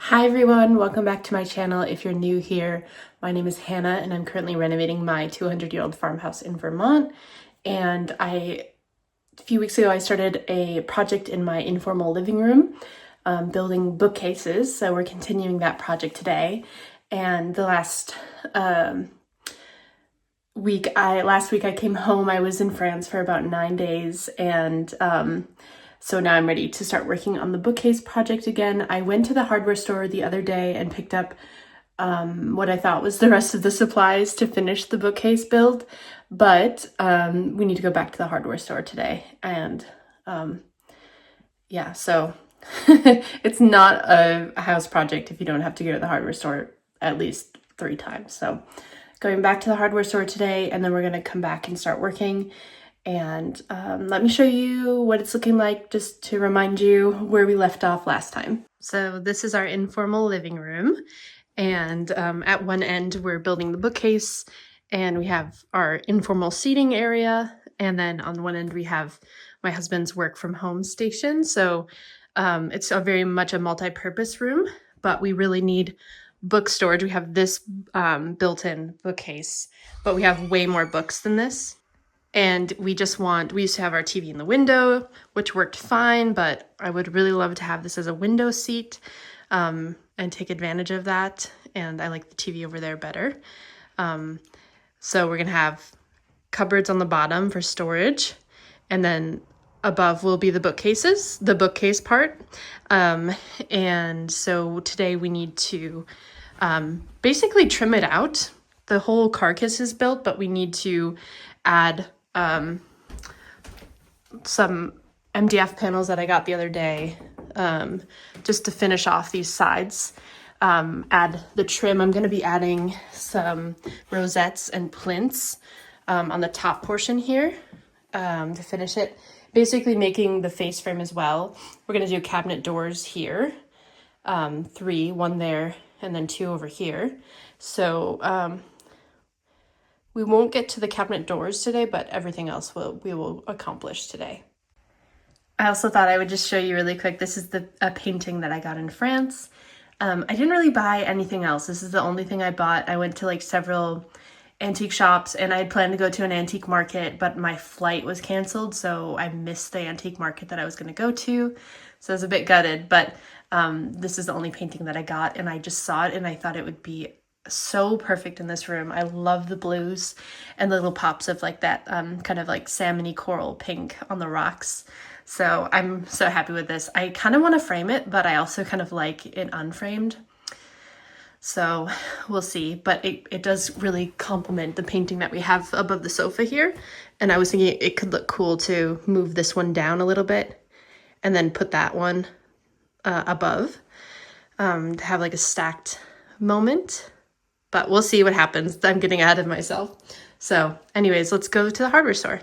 Hi everyone, welcome back to my channel. If you're new here, my name is Hannah and I'm currently renovating my 200-year-old farmhouse in Vermont. And a few weeks ago I started a project in my informal living room, building bookcases. So we're continuing that project today. And the last week I came home. I was in France for about 9 days, and so now I'm ready to start working on the bookcase project again. I went to the hardware store the other day and picked up what I thought was the rest of the supplies to finish the bookcase build, but we need to go back to the hardware store today. And yeah, so it's not a house project if you don't have to go to the hardware store at least 3 times. So going back to the hardware store today, and then we're gonna come back and start working. And let me show you what it's looking like, just to remind you where we left off last time. So this is our informal living room, and at one end we're building the bookcase, and we have our informal seating area, and then on one end we have my husband's work from home station. So it's very much a multi-purpose room, but we really need book storage. We have this built-in bookcase, but we have way more books than this. And we used to have our TV in the window, which worked fine, but I would really love to have this as a window seat and take advantage of that. And I like the TV over there better. So we're gonna have cupboards on the bottom for storage, and then above will be the bookcases, the bookcase part. And so today we need to basically trim it out. The whole carcass is built, but we need to add some MDF panels that I got the other day, just to finish off these sides. Add the trim. I'm going to be adding some rosettes and plinths on the top portion here to finish it. Basically making the face frame as well. We're going to do cabinet doors here, 3, 1 there, and then 2 over here. So we won't get to the cabinet doors today, but everything else we will accomplish today. I also thought I would just show you really quick. This is a painting that I got in France. I didn't really buy anything else. This is the only thing I bought. I went to like several antique shops, and I had planned to go to an antique market, but my flight was canceled, so I missed the antique market that I was going to go to. So I was a bit gutted, but this is the only painting that I got, and I just saw it and I thought it would be so perfect in this room. I love the blues and the little pops of like that kind of like salmony coral pink on the rocks. So I'm so happy with this. I kind of want to frame it, but I also kind of like it unframed. So we'll see, but it does really complement the painting that we have above the sofa here. And I was thinking it could look cool to move this one down a little bit and then put that one above to have like a stacked moment. But we'll see what happens. I'm getting ahead of myself. So anyways, let's go to the hardware store.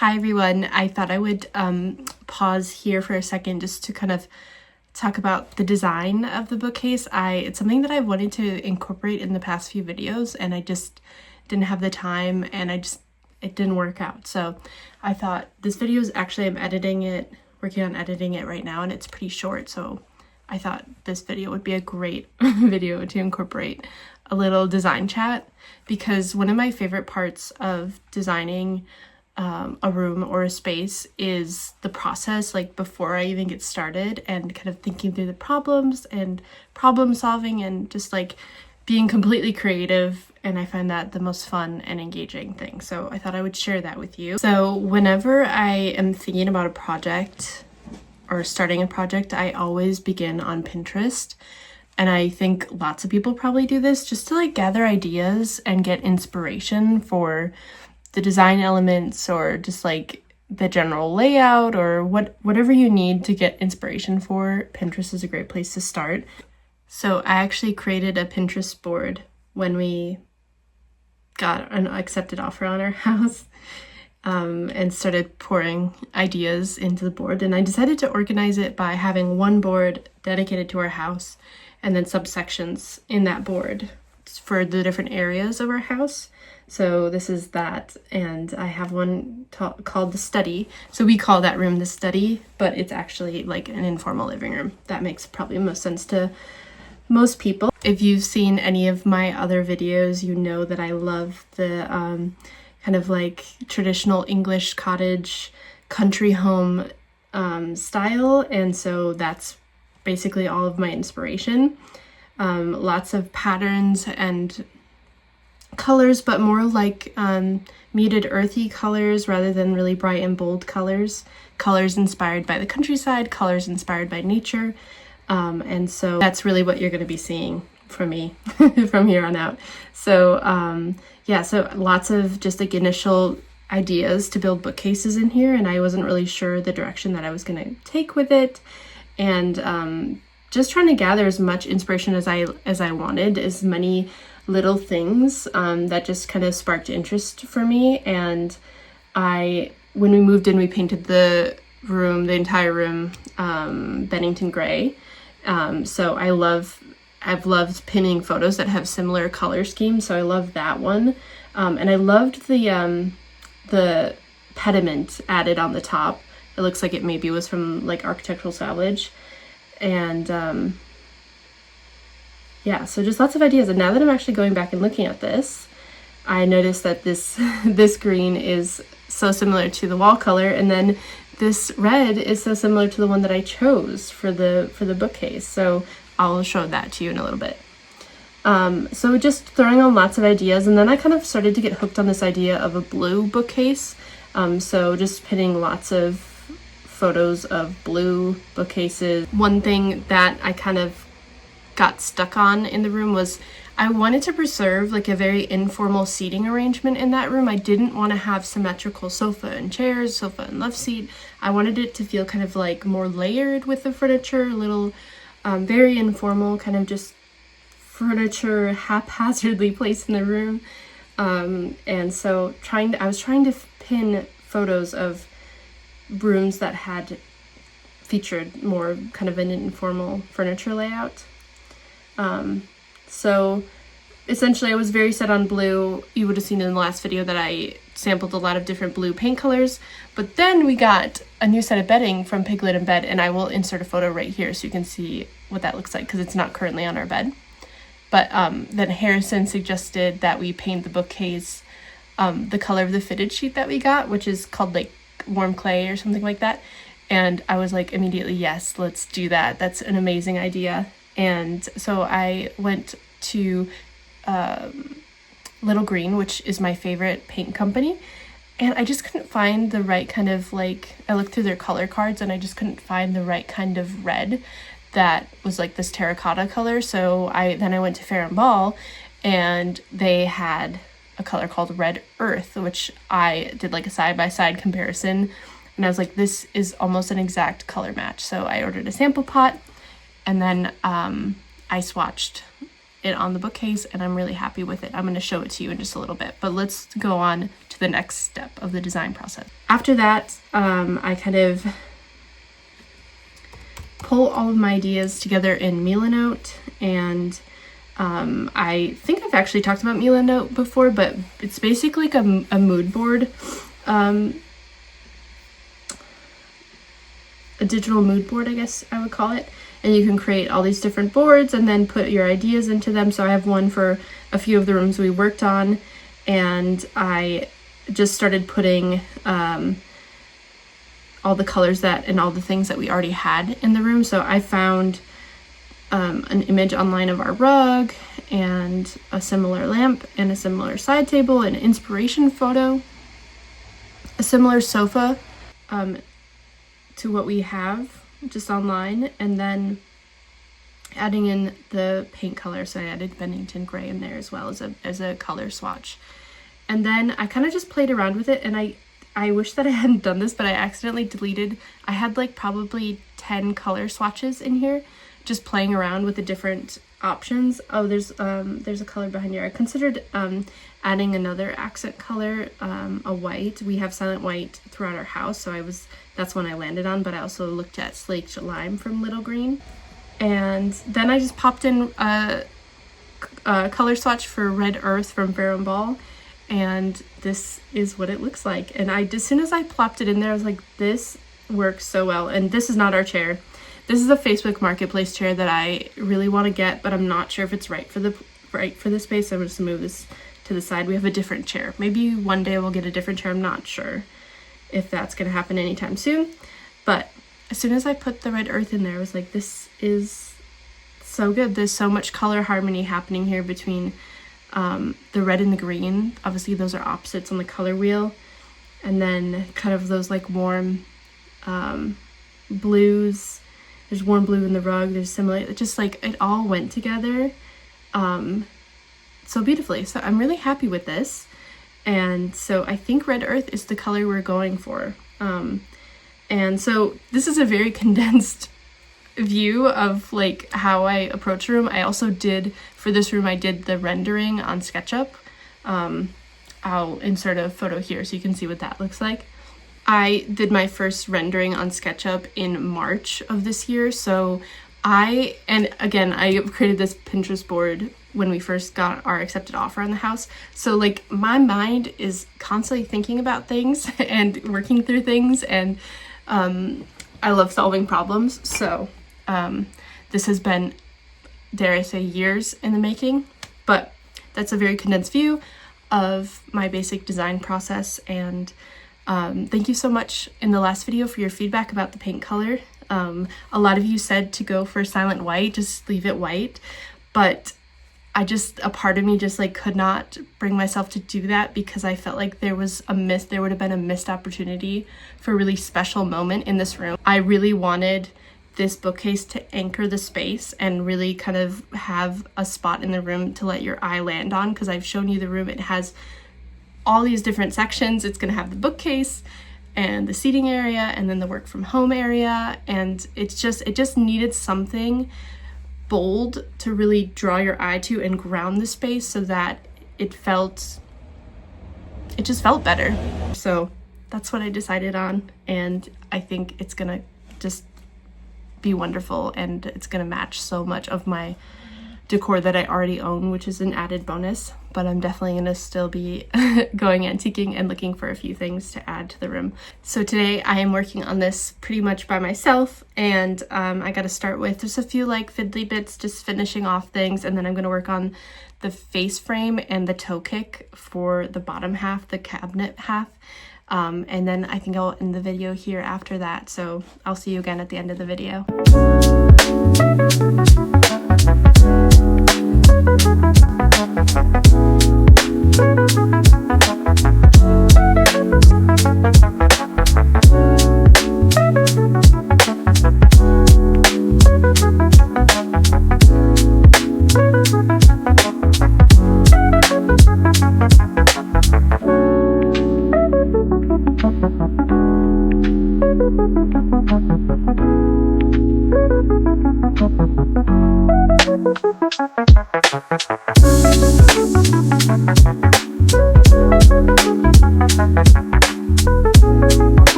Hi everyone, I thought I would pause here for a second just to kind of talk about the design of the bookcase. It's something that I wanted to incorporate in the past few videos and I just didn't have the time and it didn't work out. So I thought this video is actually, I'm working on editing it right now, and it's pretty short. So I thought this video would be a great video to incorporate a little design chat, because one of my favorite parts of designing a room or a space is the process, like before I even get started, and kind of thinking through the problems and problem solving and just like being completely creative. And I find that the most fun and engaging thing. So I thought I would share that with you. So whenever I am thinking about a project or starting a project, I always begin on Pinterest. And I think lots of people probably do this just to like gather ideas and get inspiration for the design elements, or just like the general layout, or whatever you need to get inspiration for. Pinterest is a great place to start. So I actually created a Pinterest board when we got an accepted offer on our house, and started pouring ideas into the board. And I decided to organize it by having one board dedicated to our house and then subsections in that board for the different areas of our house. So this is that, and I have one called the study. So we call that room the study, but it's actually like an informal living room. That makes probably most sense to most people. If you've seen any of my other videos, you know that I love the kind of like traditional English cottage country home style, and so that's basically all of my inspiration. Lots of patterns and colors, but more like muted earthy colors rather than really bright and bold colors. Colors inspired by the countryside, colors inspired by nature. And so that's really what you're going to be seeing from me from here on out. So yeah, so lots of just like initial ideas to build bookcases in here, and I wasn't really sure the direction that I was going to take with it. And just trying to gather as much inspiration as I wanted, as many little things that just kind of sparked interest for me. And when we moved in, we painted the entire room Bennington gray. So I've loved pinning photos that have similar color schemes, so I love that one. And I loved the pediment added on the top. It looks like it maybe was from like Architectural Salvage. And yeah, so just lots of ideas. And now that I'm actually going back and looking at this, I noticed that this green is so similar to the wall color, and then this red is so similar to the one that I chose for the bookcase. So I'll show that to you in a little bit. So just throwing on lots of ideas, and then I kind of started to get hooked on this idea of a blue bookcase. So just pinning lots of photos of blue bookcases. One thing that I kind of got stuck on in the room was I wanted to preserve like a very informal seating arrangement in that room. I didn't want to have symmetrical sofa and chairs, sofa and love seat. I wanted it to feel kind of like more layered with the furniture, a little very informal, kind of just furniture haphazardly placed in the room. And so I was trying to pin photos of rooms that had featured more kind of an informal furniture layout. So essentially I was very set on blue. You would have seen in the last video that I sampled a lot of different blue paint colors, but then we got a new set of bedding from Piglet in Bed, and I will insert a photo right here so you can see what that looks like, because it's not currently on our bed. But then Harrison suggested that we paint the bookcase the color of the fitted sheet that we got, which is called like warm clay or something like that. And I was like immediately, yes, let's do that. That's an amazing idea. And so I went to Little Green, which is my favorite paint company, and I just couldn't find the right kind of like, I looked through their color cards and I just couldn't find the right kind of red that was like this terracotta color. So I went to Fair and Ball, and they had a color called Red Earth, which I did like a side-by-side comparison, and I was like, this is almost an exact color match. So I ordered a sample pot, and then I swatched it on the bookcase, and I'm really happy with it. I'm going to show it to you in just a little bit, but let's go on to the next step of the design process. After that, I kind of pull all of my ideas together in Milanote, and I think I've actually talked about Milanote before, but it's basically like a mood board, a digital mood board, I guess I would call it. And you can create all these different boards and then put your ideas into them. So I have one for a few of the rooms we worked on, and I just started putting all the colors and all the things that we already had in the room. So I found an image online of our rug and a similar lamp and a similar side table, an inspiration photo, a similar sofa to what we have just online, and then adding in the paint color. So I added Bennington gray in there as well as a color swatch. And then I kind of just played around with it, and I wish that I hadn't done this, but I accidentally deleted. I had like probably 10 color swatches in here, just playing around with the different options. Oh, there's a color behind here. I considered adding another accent color, a white. We have silent white throughout our house, so that's one I landed on, but I also looked at Slaked Lime from Little Green. And then I just popped in a color swatch for Red Earth from Fair and Ball, and this is what it looks like. And as soon as I plopped it in there, I was like, this works so well. And this is not our chair. This is a Facebook Marketplace chair that I really want to get, but I'm not sure if it's right for the space. So I'm just gonna move this to the side. We have a different chair. Maybe one day we'll get a different chair. I'm not sure if that's gonna happen anytime soon. But as soon as I put the Red Earth in there, I was like, this is so good. There's so much color harmony happening here between the red and the green. Obviously those are opposites on the color wheel, and then kind of those like warm blues. There's warm blue in the rug, there's similar, just like it all went together so beautifully. So I'm really happy with this, and so I think Red Earth is the color we're going for. And so this is a very condensed view of like how I approach a room. I also did, for this room, I did the rendering on SketchUp. I'll insert a photo here so you can see what that looks like. I did my first rendering on SketchUp in March of this year. So I created this Pinterest board when we first got our accepted offer on the house. So like my mind is constantly thinking about things and working through things, and I love solving problems. So this has been, dare I say, years in the making, but that's a very condensed view of my basic design process. And thank you so much in the last video for your feedback about the paint color. A lot of you said to go for silent white, just leave it white, but a part of me just like could not bring myself to do that, because I felt like there would have been a missed opportunity for a really special moment in this room. I really wanted this bookcase to anchor the space and really kind of have a spot in the room to let your eye land on, because I've shown you the room. It has all these different sections. It's going to have the bookcase and the seating area and then the work from home area, and it just needed something bold to really draw your eye to and ground the space so that it just felt better. So that's what I decided on, and I think it's gonna just be wonderful, and it's gonna match so much of my decor that I already own, which is an added bonus. But I'm definitely gonna still be going antiquing and looking for a few things to add to the room. So today I am working on this pretty much by myself, and I gotta start with just a few like fiddly bits, just finishing off things, and then I'm gonna work on the face frame and the toe kick for the bottom half, the cabinet half. And then I think I'll end the video here after that. So I'll see you again at the end of the video.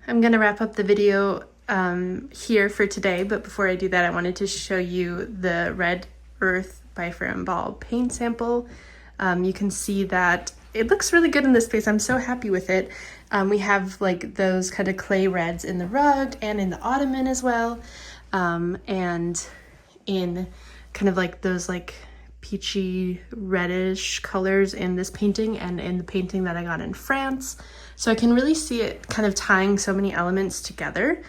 I'm gonna wrap up the video here for today, but before I do that, I wanted to show you the Red Earth by Fair & Ball paint sample. You can see that it looks really good in this space. I'm so happy with it. We have like those kind of clay reds in the rug and in the ottoman as well, and in kind of like those like peachy reddish colors in this painting and in the painting that I got in France. So I can really see it kind of tying so many elements together.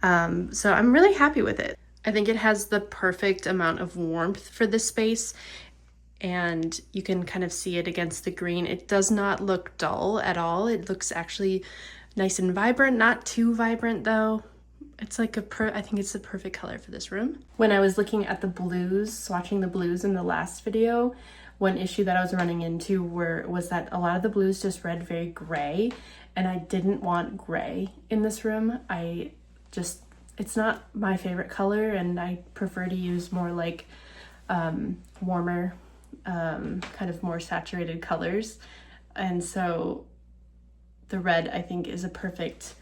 So I'm really happy with it. I think it has the perfect amount of warmth for this space, and you can kind of see it against the green. It does not look dull at all. It looks actually nice and vibrant, not too vibrant though. It's like I think it's the perfect color for this room. When I was looking at the blues, swatching the blues in the last video, one issue that I was running into was that a lot of the blues just read very gray, and I didn't want gray in this room. It's not my favorite color, and I prefer to use more like warmer, kind of more saturated colors. And so the red, I think, is a perfect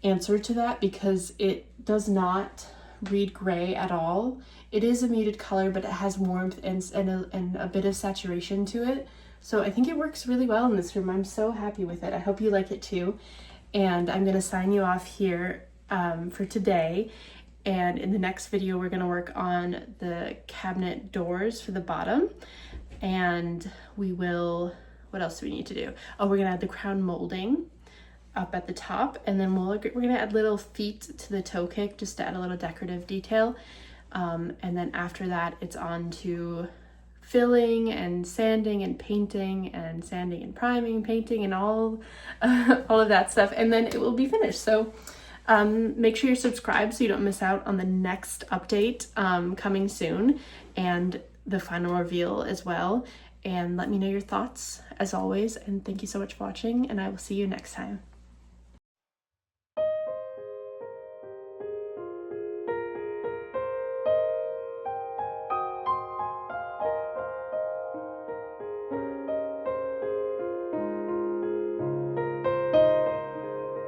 answer to that because it does not read gray at all. It is a muted color, but it has warmth and a bit of saturation to it. So I think it works really well in this room. I'm so happy with it. I hope you like it too. And I'm gonna sign you off here for today. And in the next video, we're gonna work on the cabinet doors for the bottom. And what else do we need to do? Oh, we're gonna add the crown molding up at the top, and then we're gonna add little feet to the toe kick just to add a little decorative detail. And then after that, it's on to filling and sanding and painting and sanding and priming, painting and all of that stuff, and then it will be finished. So make sure you're subscribed so you don't miss out on the next update coming soon, and the final reveal as well. And let me know your thoughts as always, and thank you so much for watching, and I will see you next time.